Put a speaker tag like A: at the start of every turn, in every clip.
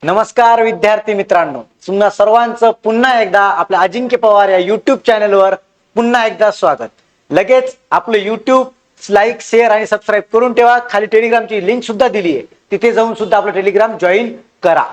A: नमस्कार विद्यार्थी मित्रांनो, तुम्हा सर्वांचं पुन्हा एकदा आपल्या अजिंक्य पवार या युट्यूब चॅनलवर पुन्हा एकदा स्वागत. लगेच आपलं युट्यूब लाईक, शेअर आणि सबस्क्राईब करून ठेवा. खाली टेलिग्रामची लिंक सुद्धा दिली आहे, तिथे जाऊन सुद्धा आपलं टेलिग्राम जॉईन करा.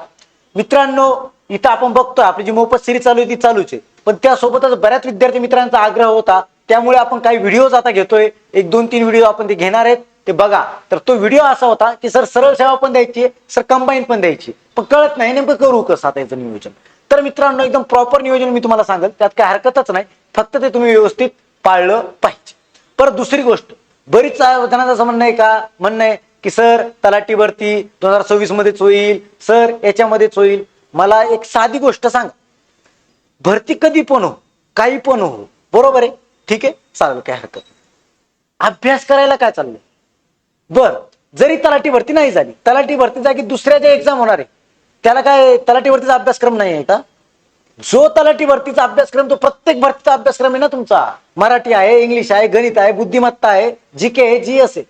A: मित्रांनो, इथं आपण बघतो आपली जी मोफत सिरीज चालू आहे ती चालूच आहे, पण त्यासोबतच बऱ्याच विद्यार्थी मित्रांचा आग्रह होता, त्यामुळे आपण काही व्हिडिओज आता घेतोय. एक 2-3 व्हिडिओ आपण ते घेणार आहेत, ते बघा. तर तो व्हिडिओ असा होता की सर सरळ सेवा पण द्यायची, सर कंबाईन पण द्यायची, पण कळत नाही नेमकं करू कसं आता याचं नियोजन. तर मित्रांनो, एकदम प्रॉपर नियोजन मी तुम्हाला सांगेल, त्यात काय हरकतच नाही, फक्त ते तुम्ही व्यवस्थित पाळलं पाहिजे. परत दुसरी गोष्ट, बरीच जणांचं असं म्हणणं आहे की सर तलाठी भरती 2026 मध्येच होईल, सर याच्यामध्येच होईल. मला एक साधी गोष्ट सांगा, भरती कधी पण हो, काही पण हो, बरोबर आहे, ठीक आहे, चालेल, काय हरकत नाही. अभ्यास करायला काय चाललंय? बर, जरी तलाठी भरती नाही झाली, तलाठी भरती जागी दुसऱ्या ज्या एक्झाम होणार आहे त्याला काय तलाठी भरतीचा अभ्यासक्रम नाही आहे का? जो तलाठी भरतीचा अभ्यासक्रम तो प्रत्येक भरतीचा अभ्यासक्रम आहे ना तुमचा. मराठी आहे, इंग्लिश आहे, गणित आहे, बुद्धिमत्ता आहे, जीके आहे, जीएस आहे.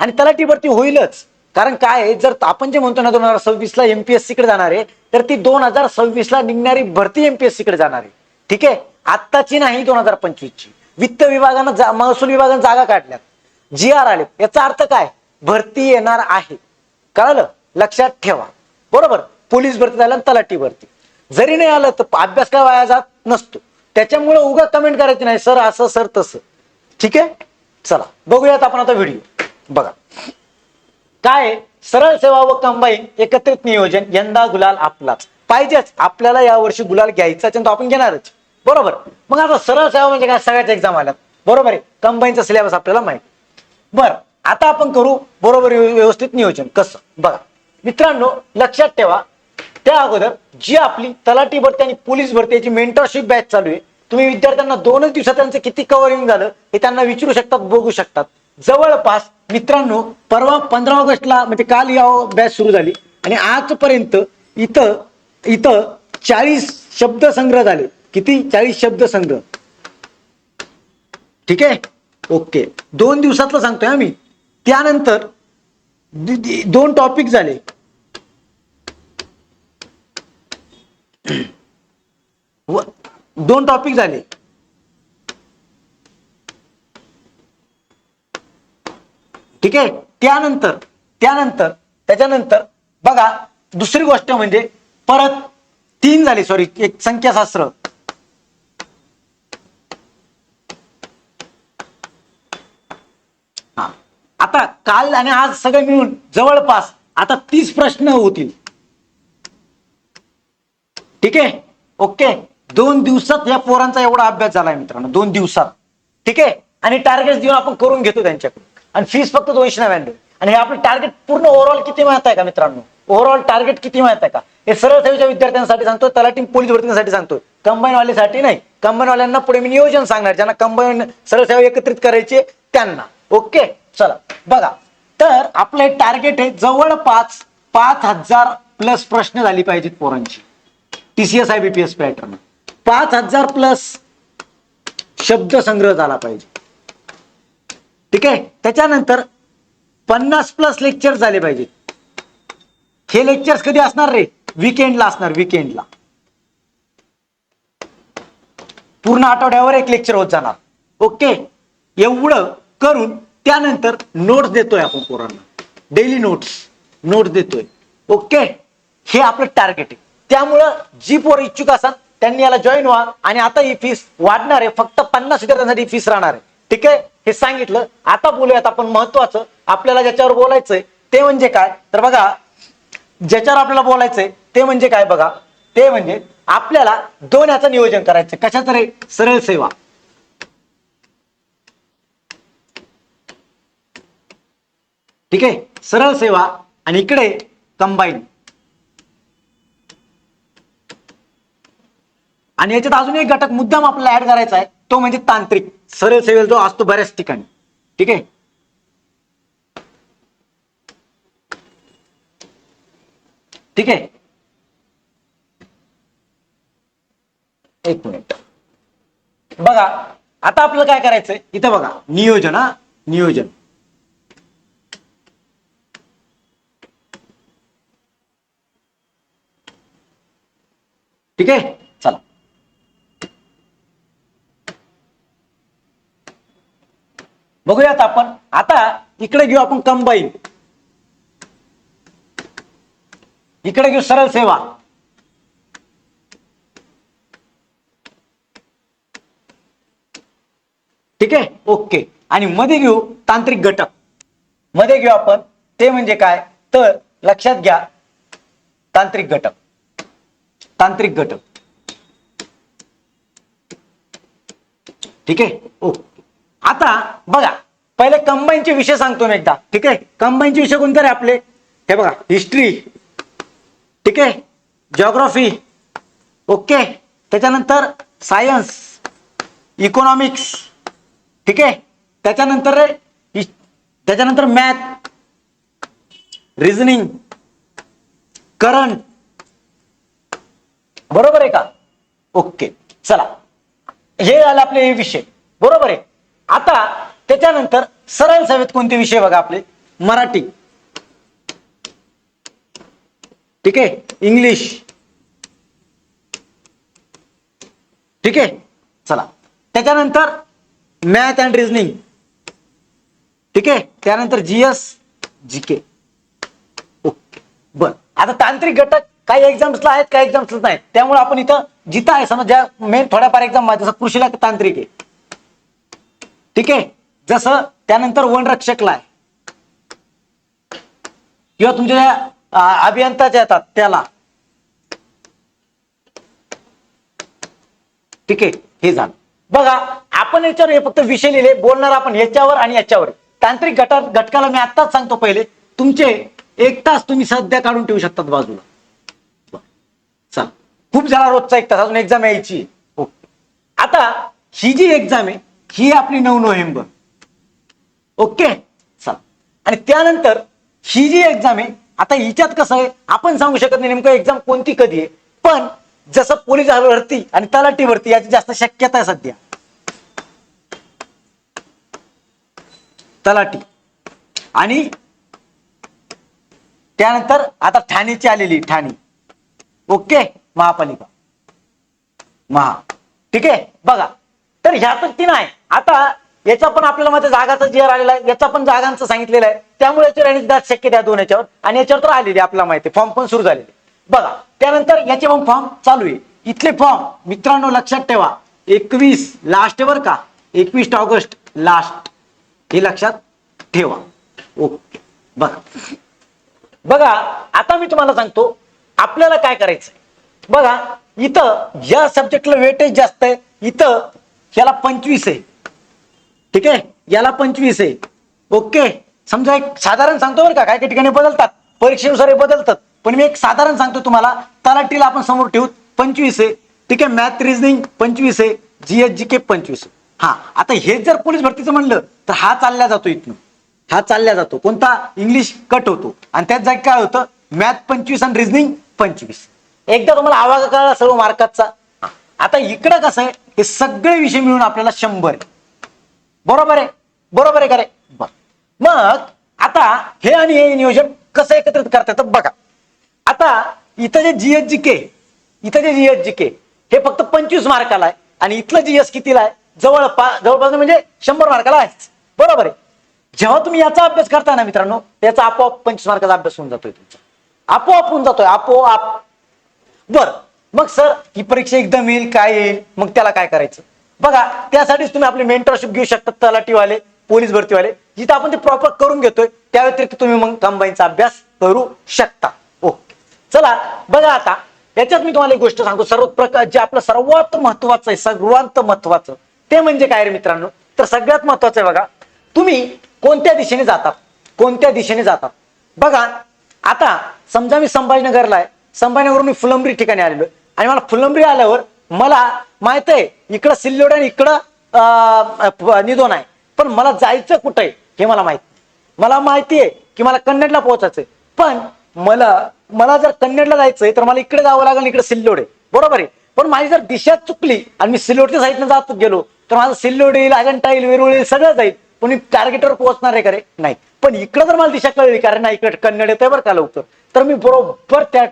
A: आणि तलाठी भरती होईलच. कारण काय आहे, जर आपण जे म्हणतो ना 2026 ला एमपीएससी कडे जाणार आहे, तर ती 2026 ला निघणारी भरती एमपीएससी कडे जाणार आहे. ठीक आहे, आत्ताची नाही, 2025 ची. वित्त विभागानं महसूल विभागानं जागा काढल्यात, जी आर आले, याचा अर्थ काय? भरती येणार आहे. कळलं? लक्षात ठेवा. बरोबर, पोलीस भरती झालं, तलाठी भरती जरी नाही आलं तर अभ्यास काय वाया जात नसतो. त्याच्यामुळे उगा कमेंट करायची नाही सर असं सर तसं. ठीक आहे, चला बघूयात आपण आता व्हिडिओ. बघा काय, सरळ सेवा व कंबाईन एकत्रित नियोजन, यंदा गुलाल आपलाच. पाहिजेच, आपल्याला यावर्षी गुलाल घ्यायचा तो आपण घेणारच. बरोबर, मग आता सरळ सेवा म्हणजे काय? सगळ्याच एक्झाम आल्यात, बरोबर आहे, कंबाईनचा सिलेबस आपल्याला माहिती. बर, आता आपण करू बरोबर व्यवस्थित नियोजन. कसं? बघा मित्रांनो, लक्षात ठेवा, त्या अगोदर जी आपली तलाठी भरती आणि पोलीस भरतीची मेंटरशिप बॅच चालू आहे, तुम्ही विद्यार्थ्यांना 2च दिवसात त्यांचं किती कव्हरिंग झालं हे त्यांना विचारू शकतात, बघू शकतात. जवळपास मित्रांनो, परवा 15 ऑगस्टला म्हणजे काल या बॅच सुरू झाली आणि आजपर्यंत इथं इथं 40 शब्दसंग्रह झाले. किती? 40 शब्दसंग्रह. ठीक आहे, ओके. 2 दिवसातलं सांगतोय आम्ही. त्यानंतर 2 टॉपिक झाले. व 2 टॉपिक झाले. ठीक आहे, त्याच्यानंतर बघा दुसरी गोष्ट म्हणजे परत 3 झाले, सॉरी, एक संख्याशास्त्र. हा, आता काल आणि आज सगळे मिळून जवळपास आता 30 प्रश्न होतील. ठीक आहे, ओके. 2 दिवसात या पोरांचा एवढा अभ्यास झालाय मित्रांनो, 2 दिवसात. ठीक आहे, आणि टार्गेट देऊन आपण करून घेतो त्यांच्याकडून, आणि फीस फक्त 299. आणि हे आपलं टार्गेट पूर्ण ओव्हरऑल किती माहित आहे का मित्रांनो? ओव्हरऑल टार्गेट किती माहित आहे का? हे सरळ सेवेच्या विद्यार्थ्यांसाठी सांगतोय, तलाठी पोलीस भरतीसाठी सांगतोय, कंबाईन वाल्यासाठी नाही. कंबाईन वाल्यांना पुढे मी नियोजन सांगणार, ज्यांना कंबाईन सरळ सेवा एकत्रित करायचे त्यांना. ओके, चला बघा. तर आपलं हे टार्गेट आहे जवळपास 5000 प्लस प्रश्न झाली पाहिजेत पोरांची टीसीएस आयबीपीएस पॅटर्न. 5000 प्लस शब्दसंग्रह झाला पाहिजे. ठीक आहे, त्याच्यानंतर 50 प्लस लेक्चर झाले पाहिजेत. हे लेक्चर्स कधी असणार रे? वीकेंडला असणार, वीकेंडला. पूर्ण आठवड्यावर एक लेक्चर होत जाणार. ओके, एवढं करून त्यानंतर नोट्स देतोय आपण पोरांना, डेली नोट्स देतोय. ओके, हे आपलं टार्गेट आहे. त्यामुळं जी पोरं इच्छुक असाल त्यांनी याला जॉईन व्हा. आणि आता ही फीस वाढणार आहे, फक्त 50 विद्यार्थ्यांसाठी फीस राहणार आहे. ठीक आहे, हे सांगितलं. आता बोलूयात आपण महत्वाचं, आपल्याला ज्याच्यावर बोलायचंय ते म्हणजे काय? तर बघा, ज्याच्यावर आपल्याला बोलायचंय ते म्हणजे काय? बघा, ते म्हणजे आपल्याला 2 याचं नियोजन करायचं. कशाचं रे? सरळ सेवा. ठीक आहे, सरळ सेवा आणि इकडे कंबाईन. आणि याच्यात अजून एक घटक मुद्दाम आपल्याला ऍड करायचा आहे, तो म्हणजे तांत्रिक. सरळ सेवेला जो असतो बऱ्याच ठिकाणी. ठीक आहे, ठीक आहे, एक मिनिट बघा. आता आपल्याला काय करायचंय इथं बघा, नियोजन. हा, नियोजन. ठीक आहे, चला बघूयात आपण. आता इकडे घेऊ आपण कंबाईन, इकडे घेऊ सरळ सेवा, ठीक आहे, ओके. आणि मध्ये घेऊ तांत्रिक घटक. मध्ये घेऊ आपण ते म्हणजे काय, तर लक्षात घ्या तांत्रिक घटक, तांत्रिक घटक, ठीक आहे, ओके. आता बघा पहिले कंबाईनचे विषय सांगतो मी एकदा, ठीक आहे. कंबाईनचे विषय कोणते रे आपले, हे बघा हिस्ट्री, ठीक आहे, जिओग्राफी, ओके, त्याच्यानंतर सायन्स, इकॉनॉमिक्स, ठीक आहे, त्याच्यानंतर मॅथ, रिझनिंग, करंट, बरोबर आहे का, ओके. चला हे आले आपले विषय, बरोबर आहे. आता त्याच्यानंतर सरळ सेवेत कोणते विषय बघा आपले, मराठी, ठीक आहे, इंग्लिश, ठीक आहे, चला. त्याच्यानंतर मॅथ अँड रिझनिंग, ठीक आहे, त्यानंतर जीएस, जीके, ओके. बर, आता तांत्रिक घटक काही एक्झाम्सला आहेत, काही एक्झाम्सला नाहीत, त्यामुळे आपण इथं जिथं आहे समजा ज्या मेन थोड्याफार एक्झाम, जसं कृषीला तांत्रिक आहे, ठीक आहे, जसं त्यानंतर वनरक्षकला आहे, किंवा तुमच्या अभियंताच्या येतात त्याला, ठीक आहे. हे झालं बघा, आपण याच्यावर हे फक्त विषय लिहिले, बोलणार आपण याच्यावर आणि याच्यावर. तांत्रिक घटकाला मी आत्ताच सांगतो, पहिले तुमचे 1 तास तुम्ही सध्या काढून ठेवू शकतात बाजूला. चल, खूप झाला रोजचा 1 तास, अजून एक्झाम यायची. ओके. आता ही जी एक्झाम आहे ही आपली 9 नोव्हेंबर, ओके, चल. आणि त्यानंतर ही जी एक्झाम आहे, आता हिच्यात कसं आहे आपण सांगू शकत नाही नेमकं एक्झाम कोणती कधी आहे, पण जसं पोलीस भरती आणि तलाठी भरती याची जास्त शक्यता आहे सध्या. तलाठी आणि त्यानंतर आता ठाणेची आलेली, ठाणे, ओके, महापालिका, ठीक आहे. बघा तर ह्यापैकी नाही, आता याचा पण आपल्याला माहिती जागाचा जी आर आलेला आहे, याचा पण जागांचं सांगितलेलं आहे, त्यामुळे याच्यावर दाट शक्यता दोन याच्यावर, आणि याच्यावर तर आलेली आपल्याला माहिती, फॉर्म पण सुरू झालेले. बघा त्यानंतर याचे पण फॉर्म चालू आहे. इथले फॉर्म मित्रांनो लक्षात ठेवा, 21 लास्ट वर का, 21 ऑगस्ट लास्ट, हे लक्षात ठेवा, ओके. बघा आता मी तुम्हाला सांगतो आपल्याला काय करायचंय. बघा इथं या सब्जेक्टला वेटेज जास्त आहे, इथं याला 25 आहे, ठीक आहे, याला 25 आहे, ओके. समजा एक साधारण सांगतो बरं का, काही काही ठिकाणी बदलतात, परीक्षेनुसार बदलतात, पण मी एक साधारण सांगतो तुम्हाला. तलाठीला आपण समोर ठेवू 25 आहे, ठीक आहे, मॅथ रिझनिंग 25 आहे, जीएस जीके 25 आहे. हा, आता हे जर पोलीस भरतीचं म्हणलं तर हा चालल्या जातो इथनं, हा चालल्या जातो कोणता, इंग्लिश कट होतो, आणि त्याच जागी काय होतं, मॅथ 25 आणि रिझनिंग 25. एकदा तुम्हाला आवाज कळला सर्व मार्काचा. आता इकडं कसं आहे, हे सगळे विषय मिळून आपल्याला 100 आहे, बरोबर आहे, बरोबर आहे का रे. मग आता हे आणि हे नियोजन कसं एकत्रित करता येतं बघा. आता इथं जे जीएस जीके, इथं जे जीएस जीके हे फक्त 25 मार्काला आहे, आणि इथलं जीएस कितीला आहे, जवळपास म्हणजे 100 मार्काला आहे, बरोबर आहे. जेव्हा तुम्ही याचा अभ्यास करता ना मित्रांनो, त्याचा आपोआप 25 मार्काचा अभ्यास होऊन जातोय तुमचा, आपोआप होऊन जातोय, आपोआप. बर, मग सर ही परीक्षा एकदम येईल, काय येईल, मग त्याला काय करायचं बघा. त्यासाठीच तुम्ही आपले मेंटरशिप घेऊ शकता, तलाठीवाले, पोलीस भरतीवाले, जिथं आपण ते प्रॉपर करून घेतोय, त्या व्यतिरिक्त तुम्ही मग कंबाईनचा अभ्यास करू शकता, ओके. चला बघा, आता याच्यात मी तुम्हाला एक गोष्ट सांगतो, जे आपलं सर्वात महत्वाचं आहे, सर्वात महत्वाचं ते म्हणजे काय रे मित्रांनो, तर सगळ्यात महत्वाचं आहे बघा, तुम्ही कोणत्या दिशेने जातात, कोणत्या दिशेने जातात. बघा आता समजा मी संभाजीनगरला आहे, संभाजीनगरवरून मी फुलंब्री ठिकाणी आलेलो, आणि मला फुलंब्री आल्यावर मला माहित आहे इकडं सिल्लोड आणि इकडं निधोन आहे, पण मला जायचं कुठं आहे हे मला माहिती आहे की मला कन्नडला पोहोचायचंय, पण मला जर कन्नडला जायचंय तर मला इकडे जावं लागेल, इकडे सिल्लोड आहे, बरोबर आहे. पण माझी जर दिशा चुकली आणि मी सिल्लोडच्या साईडने जात गेलो तर माझं सिल्लोड येईल, अजंठा येईल, वेरूळ येईल, सगळं जाईल, पण मी टार्गेटवर पोहोचणार आहे का रे, नाही. पण इकडे जर मला दिशा कळली, कारण ना इकडे कन्नड येतोय बरं का लवकर, तर मी बरोबर त्या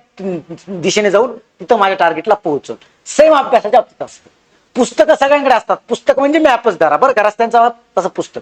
A: दिशेने जाऊन तिथं माझ्या टार्गेटला पोहोचल. सेम अभ्यासाच्या बाबतीत असतं. पुस्तकं सगळ्यांकडे असतात. पुस्तक म्हणजे मॅपच धरा बरं का, रस्त्यांचा तसं पुस्तक,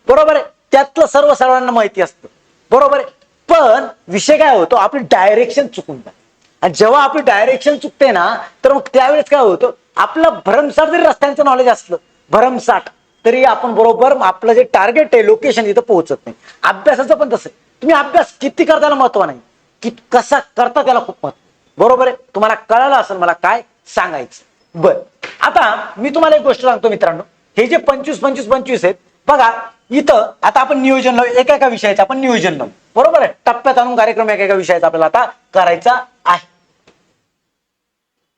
A: बरोबर आहे. त्यातलं सर्वांना माहिती असतं, बरोबर आहे. पण विषय काय होतो, आपली डायरेक्शन चुकून जाते. आणि जेव्हा आपली डायरेक्शन चुकते ना, तर मग त्यावेळेस काय होतं, आपलं भरमसाठ जरी रस्त्यांचं नॉलेज असलं, भरमसाठ, तरी आपण बरोबर आपलं जे टार्गेट आहे लोकेशन तिथं पोहोचत नाही. अभ्यासाचं पण तसं, तुम्ही अभ्यास किती करता त्याला महत्व नाही, की कसा करता त्याला खूप महत्व, बरोबर आहे. तुम्हाला कळालं असेल मला काय सांगायचं. बर, आता मी तुम्हाला एक गोष्ट सांगतो मित्रांनो, हे जे 25-25-25 आहेत बघा, इथं आता आपण नियोजन लावू, एका विषयाचं आपण नियोजन लावू, बरोबर आहे. टप्प्यात आणून कार्यक्रम एका विषयाचा आपल्याला आता करायचा आहे.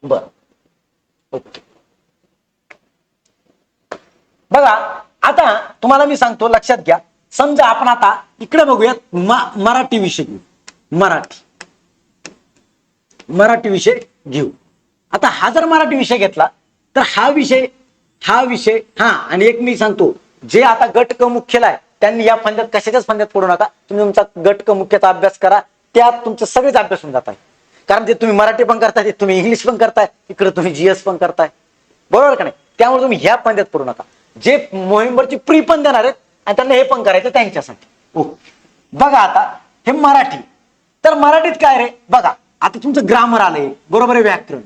A: बर, ओके. बघा, आता तुम्हाला मी सांगतो, लक्षात घ्या. समजा आपण आता इकडे बघूयात, मराठी विषय घेऊ. मराठी विषय घेऊ. आता हा जर मराठी विषय घेतला तर हा विषय आणि एक मी सांगतो, जे आता गट क मुख्यला आहे त्यांनी या फंद्यात कशाच्याच फंद्यात पडू नका. तुम्ही तुमचा गट क मुख्याचा अभ्यास करा, त्यात तुमचे सगळेच अभ्यास होऊन जात आहे. कारण ते तुम्ही मराठी पण करताय, तुम्ही इंग्लिश पण करताय, इकडे तुम्ही जीएस पण करताय, बरोबर का नाही. त्यामुळे तुम्ही ह्या फंद्यात पडू नका. जे नोव्हेंबरची प्री पण देणार आहेत आणि त्यांना हे पण करायचं त्यांच्यासाठी. ओके, बघा आता हे मराठी, तर मराठीत काय रे, बघा आता तुमचं ग्रामर आलंय, बरोबर आहे, व्याकरण,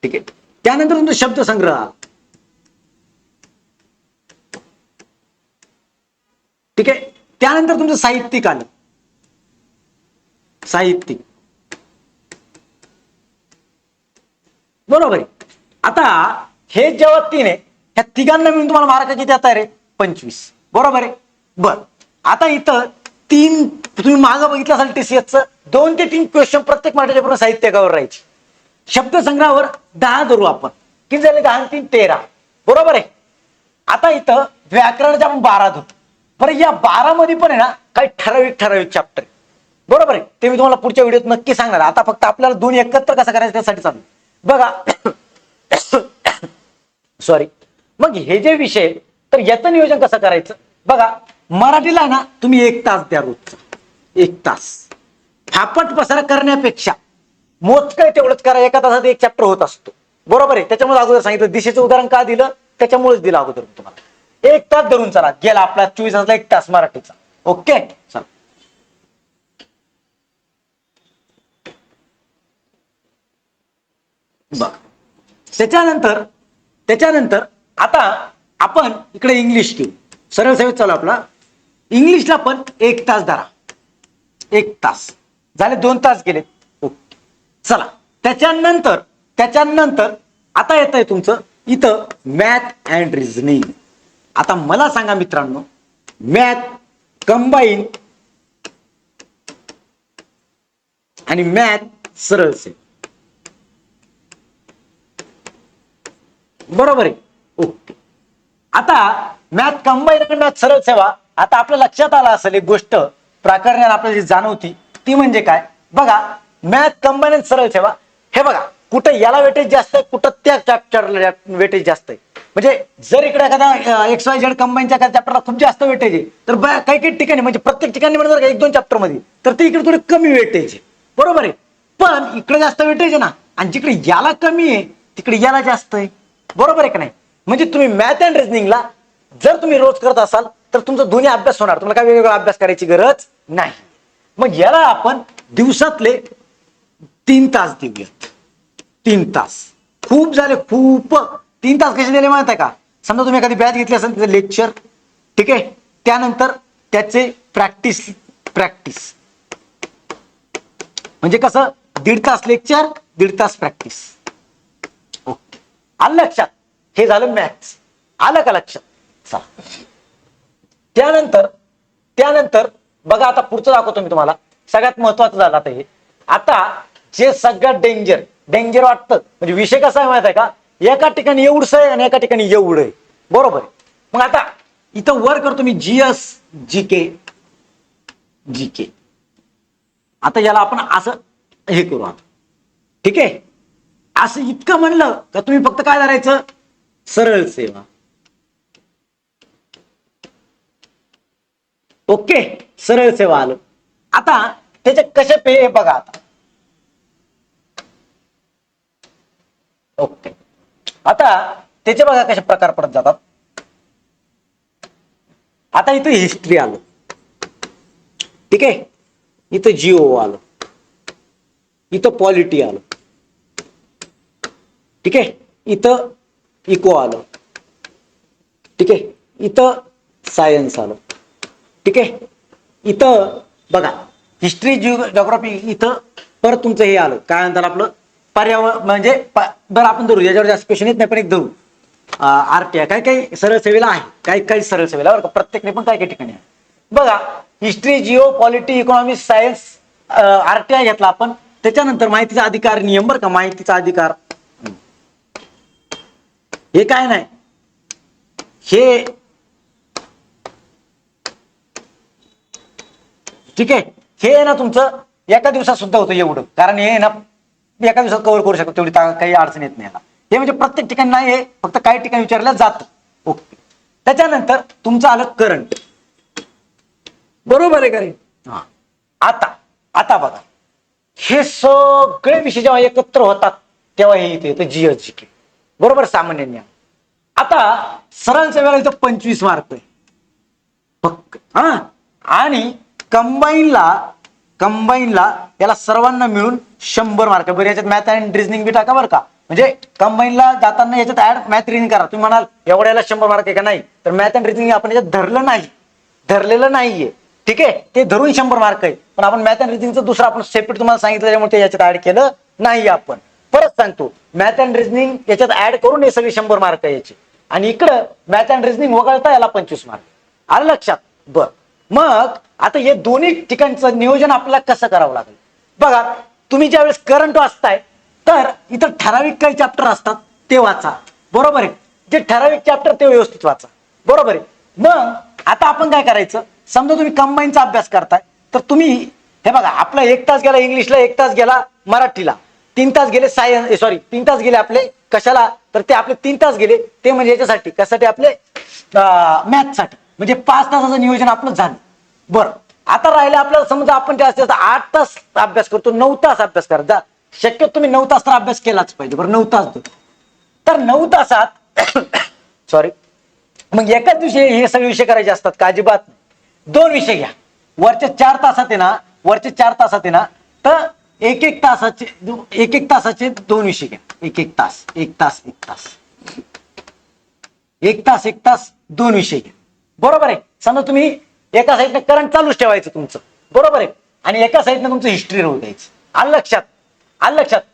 A: ठीक आहे. त्यानंतर तुमचा शब्दसंग्रह, ठीक आहे. त्यानंतर तुमचं साहित्यिक आलं, साहित्यिक, बरोबर आहे. आता हे जेव्हा 3 आहे, ह्या तिघांना मिळून तुम्हाला मार्क किती येत आहे रे, 25, बरोबर आहे. बर, आता इथं 3 तुम्ही मागं बघितलं असाल TCSचं 2 ते 3 क्वेश्चन प्रत्येक मराठीच्या साहित्यावर राहायचे. शब्दसंग्रहावर 10 धरू आपण, किती झाले, 10 3 13, बरोबर आहे. आता इथं व्याकरणाचे आपण 12 धरू. बरं, या 12 मध्ये पण आहे ना काही ठराविक चॅप्टर, बरोबर आहे. ते मी तुम्हाला पुढच्या व्हिडिओत नक्की सांगणार. आता फक्त आपल्याला 2 एकत्र कसं करायचं त्यासाठी चालू बघा. सॉरी, मग हे जे विषय, तर याचं नियोजन कसं करायचं बघा. मराठीला ना तुम्ही 1 तास द्या रोजचा, 1 तास. फापट पसारा करण्यापेक्षा मोजकं तेवढंच करा. एका तासात 1 चॅप्टर होत असतो, बरोबर आहे. त्याच्यामुळे अगोदर सांगितलं, दिशेचं उदाहरण का दिलं, त्याच्यामुळेच दिलं अगोदर तुम्हाला. 1 तास धरून चला, गेला आपला 24 तासाला 1 तास मराठीचा. ओके, चला. बघ, त्याच्यानंतर आता आपण इकडे इंग्लिश घेऊ. सरळ सेवेत चालू आपला. इंग्लिशला पण 1 तास धरा, 1 तास झाले, 2 तास गेले. ओके, चला. त्याच्यानंतर आता येत आहे तुमचं इथं मॅथ अँड रिझनिंग. आता मला सांगा मित्रांनो, मॅथ कंबाईन आणि मॅथ सरळ सेव, बरोबर आहे. ओके, आता मॅथ कंबाईन आणि मॅथ सरळ सेवा. आता आपल्या लक्षात आला असेल एक गोष्ट प्राकरणात आपल्याला जी जाणवती, ती म्हणजे काय बघा. मॅथ कंबाईन आणि सरळ सेवा, हे बघा, कुठं याला वेटेज जास्त आहे, कुठं त्या चॅप्टरला वेटेज जास्त आहे. म्हणजे जर इकडे एखादा XYZ कंबाईनच्या चॅप्टरला खूप जास्त वेटेज आहे, तर काही ठिकाणी, म्हणजे प्रत्येक ठिकाणी म्हणा जर 1-2 चॅप्टर मध्ये, तर ते इकडे थोडी कमी वेटेज आहे, बरोबर आहे. पण इकडे जास्त वेटेज आहे ना, आणि जिकडे याला कमी आहे तिकडे याला जास्त आहे, बरोबर आहे का नाही. म्हणजे तुम्ही मॅथ अँड रिझनिंगला जर तुम्ही रोज करत असाल तर तुमचा दोन्ही अभ्यास होणार, तुम्हाला काय वेगवेगळा अभ्यास करायची गरज नाही. मग याला आपण दिवसातले 3 तास देऊयात. 3 तास खूप झाले, खूप. 3 तास कसे दिले माहित आहे का. समजा तुम्ही एखादी बॅच घेतली असेल, त्याचं लेक्चर, ठीक आहे, त्यानंतर त्याचे प्रॅक्टिस, म्हणजे कसं 1.5 तास लेक्चर, 1.5 तास प्रॅक्टिस. ओके, आलं लक्षात. हे झालं मॅथ्स, आलं का लक्षात. त्यानंतर बघा, आता पुढचं दाखवतो मी तुम्हाला. सगळ्यात महत्वाचं झालं आता हे. आता जे सगळ्यात डेंजर वाटतं, म्हणजे विषय कसा आहे माहित आहे का, एका ठिकाणी एवढंच आहे आणि एका ठिकाणी एवढं आहे, बरोबर आहे. मग आता इथं वर करतो मी जीएस जीके. आता याला आपण असं हे करू आता, ठीक आहे. असं इतकं म्हणलं का तुम्ही फक्त काय करायचं, सरळ सेवा. ओके, सरळ सेवा आलं. आता त्याचे कसे पे बघा आता. ओके, आता त्याचे बघा कसे प्रकार पडत जातात. आता इथं हिस्ट्री आलं, ठीक आहे, इथं जिओ आलं, इथं पॉलिटी आलं, ठीक आहे, इथं इको आलं, ठीक आहे, इथं सायन्स आलं, ठीक आहे, इथं बघा हिस्ट्री जिओग्राफी, इथं परत तुमचं हे आलं काय म्हणतात आपलं पर्यावरण, म्हणजे बरं आपण धरू, याच्यावर जास्त क्वेश्चन येत नाही पण एक धरू आरटीआय. काही काही सरळ सेवेला आहे, काही काही सरळ सेवेला, बरं का, प्रत्येक पण काही काही ठिकाणी आहे. बघा history, Jio, polity, economics, science, RTI घेतला आपण. त्याच्यानंतर माहितीचा अधिकार नियम, बरं का, माहितीचा अधिकार हे काय नाही, हे ठीक आहे, हे ना तुमचं एका दिवसात सुद्धा होतं एवढं, कारण हे ना एका दिवसात कव्हर करू शकतो, तेवढी काही अडचण येत नाही याला. हे म्हणजे प्रत्येक ठिकाणी नाही, हे फक्त काही ठिकाणी विचारलं जातं. ओके, त्याच्यानंतर तुमचं आलं करंट, बरोबर आहे का रे? हा, आता आता बघा हे सगळे विषय जेव्हा एकत्र होतात तेव्हा हे इथे येतं जीएस जीके, बरोबर, सामान्य ज्ञान. आता सरळ सेवेला इथं 25 मार्क आहे फक्त, हा, आणि कंबाईनला याला सर्वांना मिळून 100 मार्क. बरं, याच्यात मॅथ अँड रिझनिंग बी टाका, बरं का, म्हणजे कंबाईनला जाताना याच्यात ऍड मॅथ रिझनिंग करा. तुम्ही म्हणाल एवढ्याला 100 मार्क आहे का? नाही, तर मॅथ अँड रिझनिंग आपण याच्यात धरलेलं नाहीये, ठीक आहे, ते धरून 100 मार्क आहे, पण आपण मॅथ अँड रिझनिंगचं दुसरं आपण सेपरेट तुम्हाला सांगितलं, त्यामुळे याच्यात ऍड केलं नाही आपण. परत सांगतो, मॅथ अँड रिझनिंग याच्यात ऍड करून हे सगळे 100 मार्क याचे, आणि इकडं मॅथ अँड रिझनिंग वगळता याला 25 मार्क. आलं लक्षात? बर, मग आता हे दोन्ही ठिकाणचं नियोजन आपल्याला कसं करावं लागेल बघा. तुम्ही ज्यावेळेस करंट वाचताय तर इथं ठराविक काही चॅप्टर असतात ते वाचा, बरोबर आहे, जे ठराविक चॅप्टर ते व्यवस्थित वाचा, बरोबर आहे. मग आता आपण काय करायचं, समजा तुम्ही कंबाईनचा अभ्यास करताय, तर तुम्ही हे बघा, आपला 1 तास गेला इंग्लिशला, 1 तास गेला मराठीला, 3 तास गेले सायन्स, सॉरी 3 तास गेले आपले कशाला, तर ते आपले 3 तास गेले ते म्हणजे याच्यासाठी, कशासाठी, आपले मॅथसाठी, म्हणजे 5 तासाचं नियोजन आपलं झालं. बरं, आता राहिले आपल्याला, समजा आपण जास्तीत जास्त 8 तास अभ्यास करतो, 9 तास अभ्यास करा, शक्यतो तुम्ही 9 तास तर अभ्यास केलाच पाहिजे, बरं 9 तास देतो, तर 9 तासात सॉरी, मग एकाच दिवशी हे सगळे विषय करायचे असतात का? अजिबात नाही. 2 विषय घ्या, वरच्या 4 तासात आहे ना, वरच्या 4 तासात आहे ना, तर एक एक तासाचे 2 विषय घ्या, एक तास 2 विषय घ्या, बरोबर आहे. समजा तुम्ही एका साईडने करंट चालूच ठेवायचं तुमचं, बरोबर आहे, आणि एका साईडने तुमचं हिस्ट्री राहू द्यायचं. आलं लक्षात,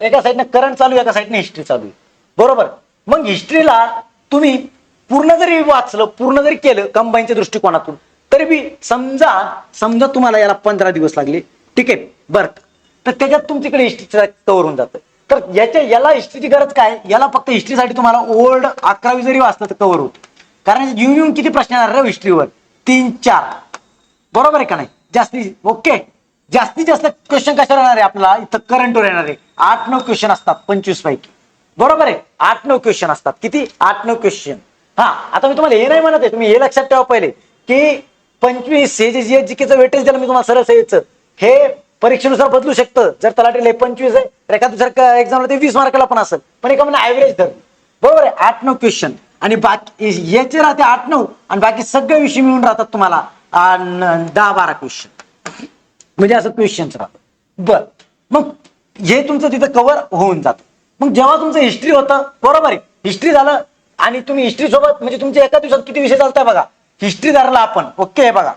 A: एका साईडने करंट चालू, एका साईडने हिस्ट्री चालू आहे, बरोबर. मग हिस्ट्रीला तुम्ही पूर्ण जरी वाचलं, पूर्ण जरी केलं कंबाईनच्या दृष्टिकोनातून, तरी बी समजा तुम्हाला याला 15 दिवस लागले, ठीक आहे, बरं, तर त्याच्यात तुमच्याकडे हिस्ट्रीचं कव्हर होऊन जातं. तर याला हिस्ट्रीची गरज काय, याला फक्त हिस्ट्रीसाठी तुम्हाला ओल्ड 11वी जरी वाचलं तर कव्हर होतं, कारण येऊन किती प्रश्न येणार रे हिस्ट्रीवर, 3-4, बरोबर आहे का नाही, ओके. जास्तीत जास्त क्वेश्चन कशावर येणार आहे आपला, इथं करंटवर येणार आहे. 8-9 क्वेश्चन असतात 25 पैकी, बरोबर आहे, 8-9 क्वेश्चन असतात, किती, 8-9 क्वेश्चन. हा, आता मी तुम्हाला हे नाही म्हणत आहे, तुम्ही हे लक्षात ठेवा पहिले, की 25 हे जे जीएसजीकेचं वेटेज दिलं मी तुम्हाला सरळ सेवेचं, हे परीक्षेनुसार बदलू शकतं. जर तलाठीला 25 आहे तर एका दुसऱ्या एक्झामला ते 20 मार्काला पण असेल, पण एका म्हणजे ऍव्हरेज धर, बरोबर आहे, 8-9 क्वेश्चन, आणि बाकी याचे राहते 8-9, आणि बाकी सगळे विषय मिळून राहतात तुम्हाला 10-12 क्वेश्चन, म्हणजे असं क्वेश्चन्स राहतात. बर, मग हे तुमचं तिथं कव्हर होऊन जातं. मग जेव्हा तुमचं हिस्ट्री होतं, बरोबर आहे, हिस्ट्री झालं, आणि तुम्ही हिस्ट्री सोबत म्हणजे तुमच्या एका दिवसात किती विषय चालताय बघा, हिस्ट्री धरला आपण, ओके, हे बघा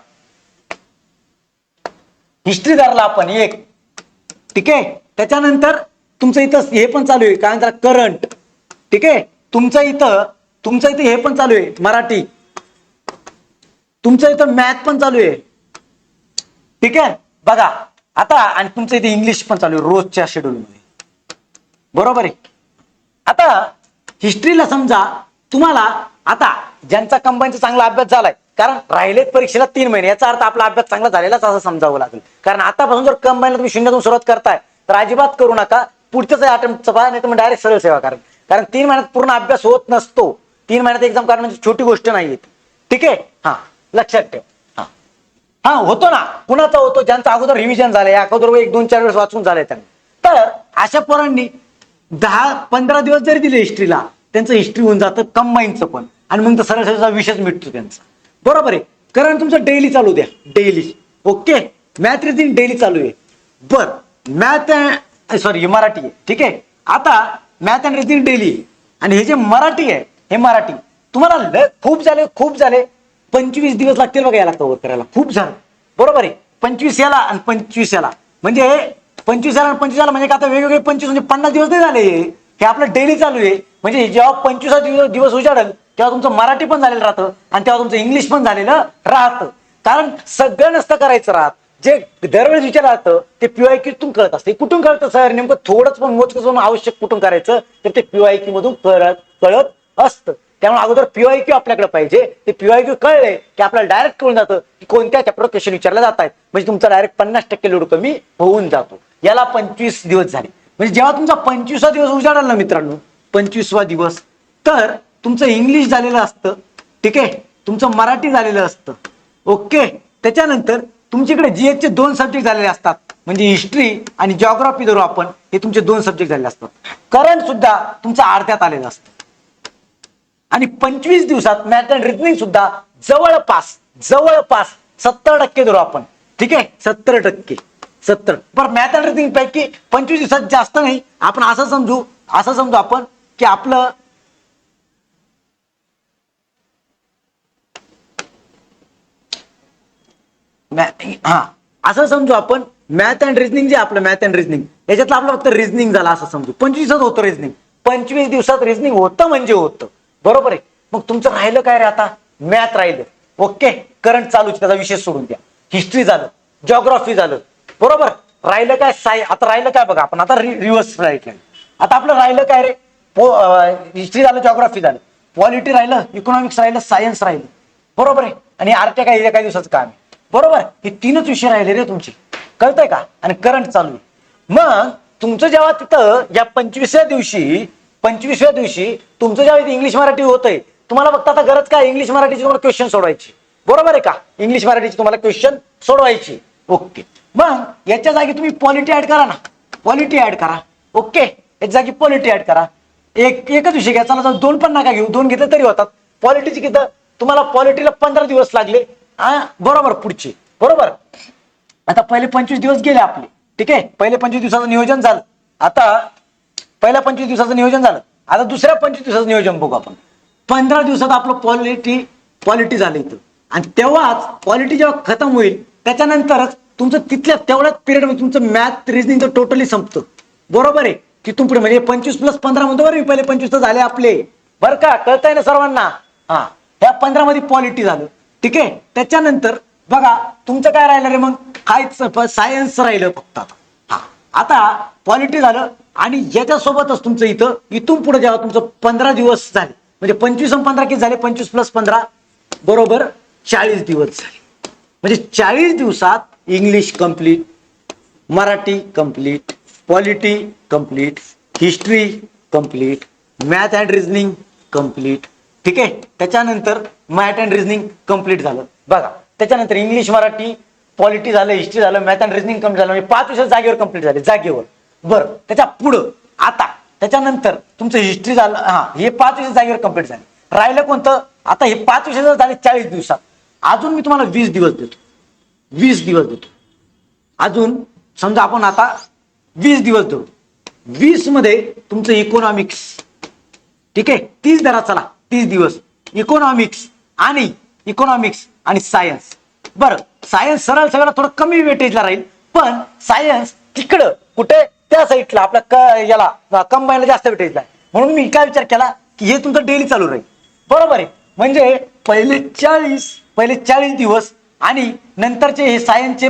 A: हिस्ट्री धरला आपण एक, ठीक आहे, त्याच्यानंतर तुमचं इथं हे पण चालू आहे, काय म्हणतात, करंट, ठीक आहे, तुमचं इथं हे पण चालू आहे मराठी, तुमचं इथं मॅथ पण चालू आहे, ठीक आहे, बघा आता, आणि तुमचं इथे इंग्लिश पण चालू आहे रोजच्या शेड्यूल मध्ये, बरोबर आहे. आता हिस्ट्रीला समजा तुम्हाला, आता ज्यांचा कंबाईनचा चांगला अभ्यास झालाय, कारण राहिलेत परीक्षेला 3 महिने, याचा अर्थ आपला अभ्यास चांगला झालेलाच असं समजावं लागेल. कारण आतापासून जर कंबाईनला तुम्ही 0 सुरुवात करताय तर अजिबात करू नका, पुढच्याच अटेम्प्टचं पहा, नाही तर मग डायरेक्ट सरळ सेवा करा, कारण 3 महिन्यात पूर्ण अभ्यास होत नसतो. 3 महिन्यात एक्झाम काढणं म्हणजे छोटी गोष्ट नाहीये, ठीक आहे, हा लक्षात ठेव. हा, हा होतो ना, कुणाचा होतो, ज्यांचा अगोदर रिव्हिजन झालंय, अगोदर 1-2-4 वेळेस वाचून झालंय त्यांना. तर अशा पोरांनी 10-15 दिवस जरी दिले हिस्ट्रीला, त्यांचं हिस्ट्री होऊन जातं कंबाईनचं पण, आणि मग तर सरळ सरळ विषयच मिटतो त्यांचा. बरोबर आहे. कारण तुमचं डेली चालू द्या, daily. Okay, math reasoning daily चालू आहे. बर, मॅथ सॉरी मराठी आहे, ठीक आहे. आता मॅथ अँड रिझनिंग डेली, आणि हे जे मराठी आहे, हे मराठी तुम्हाला खूप झाले 25 दिवस लागतील बघा याला कव्हर करायला. खूप झालं, बरोबर आहे. 25 याला आणि 25 याला, म्हणजे 25 याला आणि 25 याला, म्हणजे आता वेगवेगळे 25, म्हणजे 50 दिवस नाही झाले. हे आपलं डेली चालू आहे. म्हणजे जेव्हा 25 दिवस उजाडेल तेव्हा तुमचं मराठी पण झालेलं राहतं, आणि तेव्हा तुमचं इंग्लिश पण झालेलं राहतं. कारण सगळं नसतं करायचं राहत. जे दरवेळेस विचार राहतं ते PYQ कळत असते. कुठून कळतं सर? नेमकं थोडंच पण मोजकच पण आवश्यक कुठून करायचं, तर ते PYQ मधून कळत असतं. त्यामुळे अगोदर PYQ आपल्याकडे पाहिजे. ते PYQ कळले की आपल्याला डायरेक्ट कळून जातं की कोणत्या चॅप्टर क्वेश्चन विचारले जात आहेत. म्हणजे तुमचा डायरेक्ट 50% लोड कमी होऊन जातो. याला 25 दिवस झाले. म्हणजे जेव्हा तुमचा 25वा दिवस उजाडेल ना मित्रांनो, 25वा दिवस, तर तुमचं इंग्लिश झालेलं असतं, ठीक आहे, तुमचं मराठी झालेलं असतं. ओके, त्याच्यानंतर तुमच्याकडे GH चे 2 सब्जेक्ट झालेले असतात, म्हणजे हिस्ट्री आणि जिओग्राफी धरू आपण, हे तुमचे 2 सब्जेक्ट झालेले असतात. करंट सुद्धा तुमचं अर्ध्यात आलेलं असतं. आणि 25 दिवसात मॅथ अँड रिझनिंग सुद्धा जवळपास 70% धरू आपण, ठीक आहे, 70%. पण मॅथ अँड रिझनिंग पैकी 25 दिवसात जास्त नाही. आपण असं समजू आपण की आपलं असं समजू आपण, मॅथ अँड रिझनिंग जे आपलं मॅथ अँड रिझनिंग याच्यातलं आपलं फक्त रिझनिंग झालं असं समजू. 25 दिवसात होतं रिझनिंग. 25 दिवसात रिझनिंग होतं म्हणजे होतं, बरोबर आहे. मग तुमचं राहिलं काय रे आता? मॅथ राहिलं. ओके, करंट चालूच, त्याचा विषय सोडून द्या. हिस्ट्री झालं, जिओग्राफी झालं, बरोबर. राहिलं काय? आता राहिलं काय बघा, आपण आता रिव्हर्स राहिलं. आता आपलं राहिलं काय रे? हिस्ट्री झालं, जिओग्राफी झालं, पॉलिटी राहिलं, इकॉनॉमिक्स राहिलं, सायन्स राहिलं, बरोबर आहे. आणि आरट्या काही दिवसाचं काम आहे, बरोबर. हे 3च विषय राहिले रे तुमचे, कळतंय का? आणि करंट चालू आहे. मग तुमचं जेव्हा तिथं या 25व्या दिवशी तुमचं जेव्हा इंग्लिश मराठी होतंय, तुम्हाला फक्त आता गरज काय? इंग्लिश मराठीची तुम्हाला क्वेश्चन सोडवायची, बरोबर आहे का? इंग्लिश मराठीची तुम्हाला क्वेश्चन सोडवायची. ओके, मग याच्या जागी तुम्ही पॉलिटी ऍड करा ना, पॉलिटी ऍड करा. ओके, याच्या जागी पॉलिटी ऍड करा. एकच विषय घ्या, चला 2 पण नका घेऊ, 2 घेतले तरी होतात. पॉलिटीची किती तुम्हाला? पॉलिटीला 15 दिवस लागले, बरोबर, पुढचे, बरोबर. आता पहिले 25 दिवस गेले आपले, ठीक आहे. पहिले 25 दिवसाचं नियोजन झालं. आता पहिल्या 25 दिवसाचं नियोजन झालं. आता दुसऱ्या 25 दिवसाचं नियोजन बघू आपण. 15 दिवसात आपलं पॉलिटी झालं इथं. आणि तेव्हाच पॉलिटी जेव्हा खतम होईल त्याच्यानंतरच तुमचं तिथल्या तेवढ्याच पिरियडमध्ये तुमचं मॅथ रिझनिंग टोटली संपतं, बरोबर आहे. तिथून पुढे म्हणजे 25 + 15 म्हणतो बरं. पहिले 25 तर झाले आपले, बरं का? कळतंय ना सर्वांना? ह्या 15 मध्ये पॉलिटी झालं, ठीक आहे. त्याच्यानंतर बघा तुमचं काय राहिलं रे? मग काहीच सायन्स राहिलं फक्त. आता पॉलिटी झालं, आणि याच्यासोबतच तुमचं इथून पुढे जेव्हा तुमचं 15 दिवस झाले, म्हणजे 25 आणि 15 किती झाले? 25 + 15 बरोबर 40 दिवस झाले. म्हणजे 40 दिवसात English complete, Marathi complete, polity complete, history complete, math and reasoning complete, ठीक आहे. त्याच्यानंतर मॅथ अँड रिझनिंग कंप्लीट झालं बघा. त्याच्यानंतर इंग्लिश, मराठी, पॉलिटी झालं, हिस्ट्री झालं, मॅथ अँड रिझनिंग कंप्लीट झालं. म्हणजे 5 विषय जागेवर कंप्लीट झाले, जागेवर. बरं, त्याच्या पुढं आता त्याच्यानंतर तुमचं हिस्ट्री झालं, हे 5 विषय जागेवर कंप्लीट झाले. राहिलं कोणतं? आता हे 5 विषय जर झाले 40 दिवसात, अजून मी तुम्हाला 20 दिवस देतो. 20 दिवस देतो अजून. समजा आपण आता 20 दिवस देऊ. 20 मध्ये तुमचं इकॉनॉमिक्स, ठीक आहे, 30 धरा, चला 30 दिवस इकॉनॉमिक्स आणि सायन्स. बरं, सायन्स सरळ सगळं थोडं कमी वेटेजला राहील, पण सायन्स तिकडं कुठे? त्या साईडला आपल्या याला कंबाईनला जास्त वेटेजला आहे. म्हणून मी काय विचार केला की हे तुमचं डेली चालू राहील, बरोबर आहे. म्हणजे पहिले 40 दिवस आणि नंतरचे हे सायन्सचे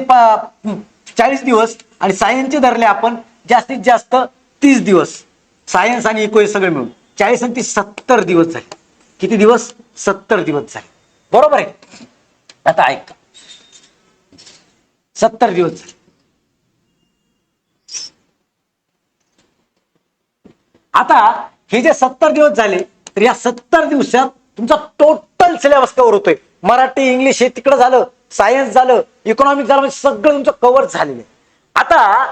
A: 40 दिवस, आणि सायन्सचे धरले आपण जास्तीत जास्त 30 दिवस. सायन्स आणि इको हे सगळे मिळून 40 आणि 30 70 दिवस झाले. किती दिवस? 70 दिवस झाले, बरोबर आहे. आता ऐका, 70 दिवस झाले. आता हे जे 70 दिवस झाले, तर या 70 दिवसात तुमचा टोटल सिलेबस कव्हर होतोय. मराठी, इंग्लिश हे तिकडं झालं, सायन्स झालं, इकॉनॉमिक्स झालं, म्हणजे सगळं तुमचं कव्हर झालेलं आहे. आता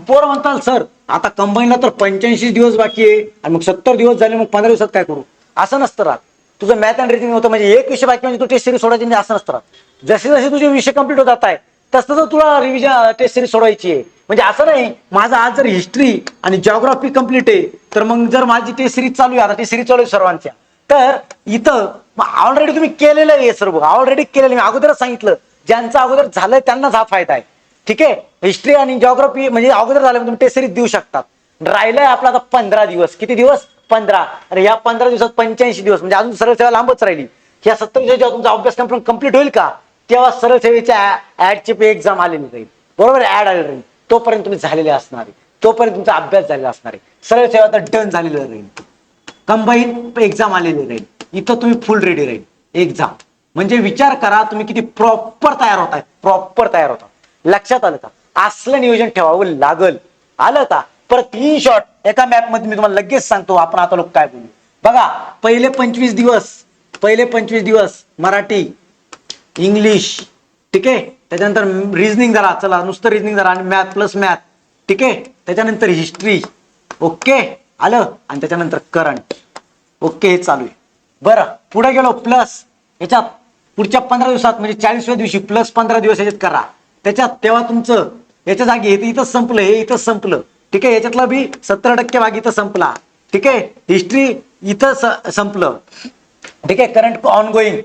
A: पोरं म्हणताल सर आता कंबाईनला तर 85 दिवस बाकी आहे आणि मग 70 दिवस झाले, मग 15 दिवसात काय करू? असं नसतं राहत. तुझं मॅथ अँड रिझनिंग होतं म्हणजे एक विषय बाकी म्हणजे तू टेस्ट सिरीज सोडायची नाही असं नसतं राहत. जसे जसे तुझे विषय कंप्लीट होत जात आहे तसं तसं तुला रिव्हिजन टेस्ट सिरीज सोडायची आहे. म्हणजे असं नाही माझं आज जर हिस्ट्री आणि जिओग्राफी कंप्लीट आहे तर मग जर माझी टेस्ट सिरीज चालू आहे, आता टेस्ट सिरीज चालू आहे सर्वांच्या, तर इथं ऑलरेडी तुम्ही केलेलं आहे सर्व, ऑलरेडी केलेलं मी अगोदरच सांगितलं. ज्यांचं अगोदर झालंय त्यांनाच हा फायदा आहे. ठीक आहे, हिस्ट्री आणि जिओग्राफी म्हणजे अगोदर झालं तुम्ही टेस्ट सिरीज देऊ शकतात. राहिलंय आपला आता 15 दिवस. किती दिवस? 15. अरे या 15 दिवसात 85 दिवस म्हणजे अजून सरळ सेवा लांबच राहिली. या 70 दिवसात जेव्हा तुमचा अभ्यासक्रम कंप्लीट होईल का तेव्हा सरळ सेवेच्या ऍडची एक्झाम आलेली राहील. बरोबर, ऍड आलेली राहील. तोपर्यंत तुम्ही झालेले असणार आहे, तोपर्यंत तुमचा अभ्यास झालेला असणार आहे. सरळ सेवा तर डन झालेलं राहील. कंबाईन एक्झाम आलेली राहील. इथं तुम्ही फुल रेडी राहील एक्झाम. म्हणजे विचार करा तुम्ही किती प्रॉपर तयार होताय, प्रॉपर तयार होता. लक्षात आलं का? असलं नियोजन ठेवावं लागल. आलं का? परत इन शॉर्ट एका मॅप मध्ये मी तुम्हाला लगेच सांगतो आपण आता लोक काय बोलू. बघा पहिले 25 दिवस मराठी, इंग्लिश, ठीक आहे. त्याच्यानंतर रिजनिंग जरा, चला नुसतं रिजनिंग जरा आणि मॅथ प्लस मॅथ, ठीक आहे. त्याच्यानंतर हिस्ट्री, ओके आलं. आणि त्याच्यानंतर करंट, ओके. हे चालू आहे. बरं पुढे गेलो प्लस याच्यात पुढच्या 15 दिवसात म्हणजे 40व्या दिवशी प्लस 15 दिवस याच्यात करा. त्याच्यात तेव्हा तुमचं याच्या जागी हे इथंच संपलं, हे इथंच संपलं, ठीक आहे. याच्यातला बी 70% भाग इथं संपला, ठीक आहे. हिस्ट्री इथं संपलं, ठीक आहे. करंट ऑनगोईंग,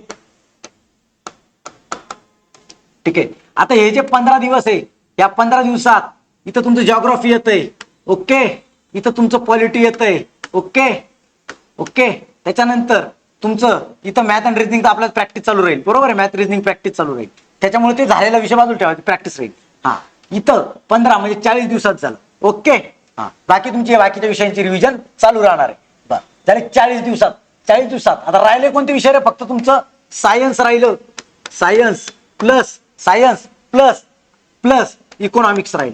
A: ठीक आहे. आता हे जे 15 दिवस आहे या 15 दिवसात इथं तुमचं जिओग्राफी येतंय, ओके. इथं तुमचं पॉलिटी येतंय, ओके ओके. त्याच्यानंतर तुमचं इथं मॅथ अँड रिजनिंग आपल्याला प्रॅक्टिस चालू राहील. बरोबर आहे, मॅथ रिजनिंग प्रॅक्टिस चालू राहील. त्याच्यामुळे ते झालेला विषय बाजूला ठेवायची प्रॅक्टिस राहील. हा इथं 15 म्हणजे 40 दिवसात झालं, ओके. हा बाकी तुमची बाकीच्या विषयांची रिव्हिजन चालू राहणार आहे. बरं झाले 40 दिवसात. 40 दिवसात आता राहिले कोणते विषय रे? फक्त तुमचं सायन्स राहिलं, सायन्स प्लस इकॉनॉमिक्स राहील.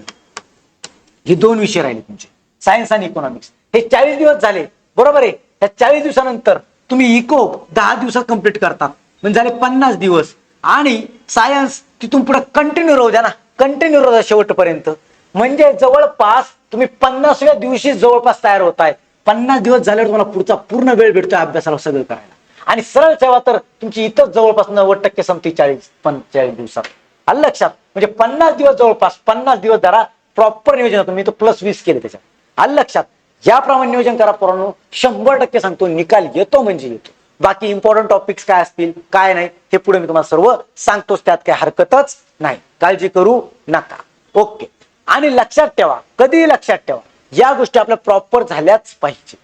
A: हे 2 विषय राहिले तुमचे, सायन्स आणि इकॉनॉमिक्स. हे 40 दिवस झाले, बरोबर आहे. या 40 दिवसानंतर तुम्ही इको 10 दिवसात कंप्लीट करतात म्हणजे झाले 50 दिवस. आणि सायन्स तिथून पुढे कंटिन्यू राहू द्या ना, कंटिन्यू राहू द्या शेवटपर्यंत. म्हणजे जवळपास तुम्ही 50व्या दिवशी जवळपास तयार होताय. 50 दिवस झाल्यावर तुम्हाला पुढचा पूर्ण वेळ भेटतोय अभ्यासाला सगळं करायला. आणि सरळ सेवा तर तुमची इथंच जवळपास 90% संपती 45 दिवसात. आलं लक्षात? म्हणजे 50 दिवस जवळपास 50 दिवस जरा प्रॉपर नियोजन होतं. मी तो प्लस 20 केले त्याच्यात. आलं लक्षात? याप्रमाणे नियोजन करा पोरांनो. 100% सांगतो निकाल येतो म्हणजे येतो. बाकी इम्पॉर्टंट टॉपिक्स काय असतील काय नाही हे पुढे मी तुम्हाला सर्व सांगतोच, त्यात काही हरकतच नाही, काळजी करू नका, ओके. आणि लक्षात ठेवा, कधीही लक्षात ठेवा, या गोष्टी आपल्या प्रॉपर झाल्याच पाहिजे.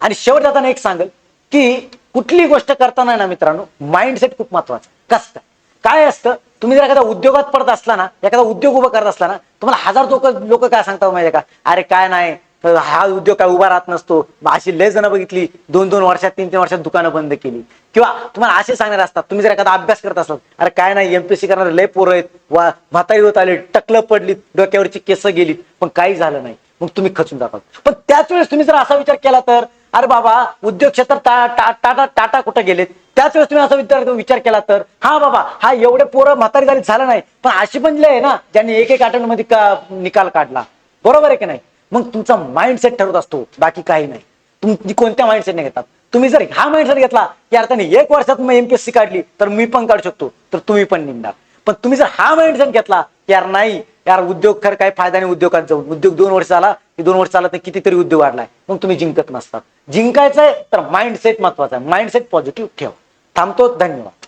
A: आणि शेवट जाताना एक सांगेल की कुठली गोष्ट करताना ना मित्रांनो माइंडसेट खूप महत्वाचा. कसं काय असतं, तुम्ही जर एखादा उद्योगात पडत असला ना, एखादा उद्योग उभा करत असला ना, तुम्हाला 1000 लोक काय सांगतात माहिती का? अरे काय नाही, हा उद्योग काय उभा राहत नसतो. अशी लय जण बघितली 2-2 वर्षात 3-3 वर्षात दुकानं बंद केली. किंवा तुम्हाला असे सांगणार असतात, तुम्ही जर एखादा अभ्यास करत असलात, अरे काय नाही एमपीएससी करणारे लय पोरं आहेत, म्हातारी होत आले, टकलं पडलीत, डोक्यावरची केस गेलीत, पण काही झालं नाही. मग तुम्ही खचून जातात. पण त्याच वेळेस तुम्ही जर असा विचार केला तर अरे बाबा उद्योग क्षेत्रात टाटा कुठे गेलेत, त्याच वेळेस तुम्ही असा विचार केला तर हा बाबा हा एवढे पोरं म्हातारी झाली झालं नाही, पण अशी पण आहे ना ज्यांनी एक अटेम्प्ट मध्ये निकाल काढला. बरोबर आहे की नाही? मग तुमचा माइंडसेट ठरवत असतो, बाकी काही नाही. तुम्ही कोणत्या माइंडसेटने घेतात. तुम्ही जर हा माइंडसेट घेतला की यार त्याने 1 वर्षात मी एमपीएससी काढली तर मी पण काढू शकतो, तर तुम्ही पण निघणार. पण तुम्ही जर हा माइंडसेट घेतला की यार नाही यार उद्योग खरं काही फायदा नाही उद्योगात जाऊन, उद्योग 2 वर्ष झाला की 2 वर्ष चालत नाही, कितीतरी उद्योग वाढलाय, मग तुम्ही जिंकत नसतात. जिंकायचंय तर माइंडसेट महत्वाचा आहे. माइंडसेट पॉझिटिव्ह ठेवा. थांबतो, धन्यवाद.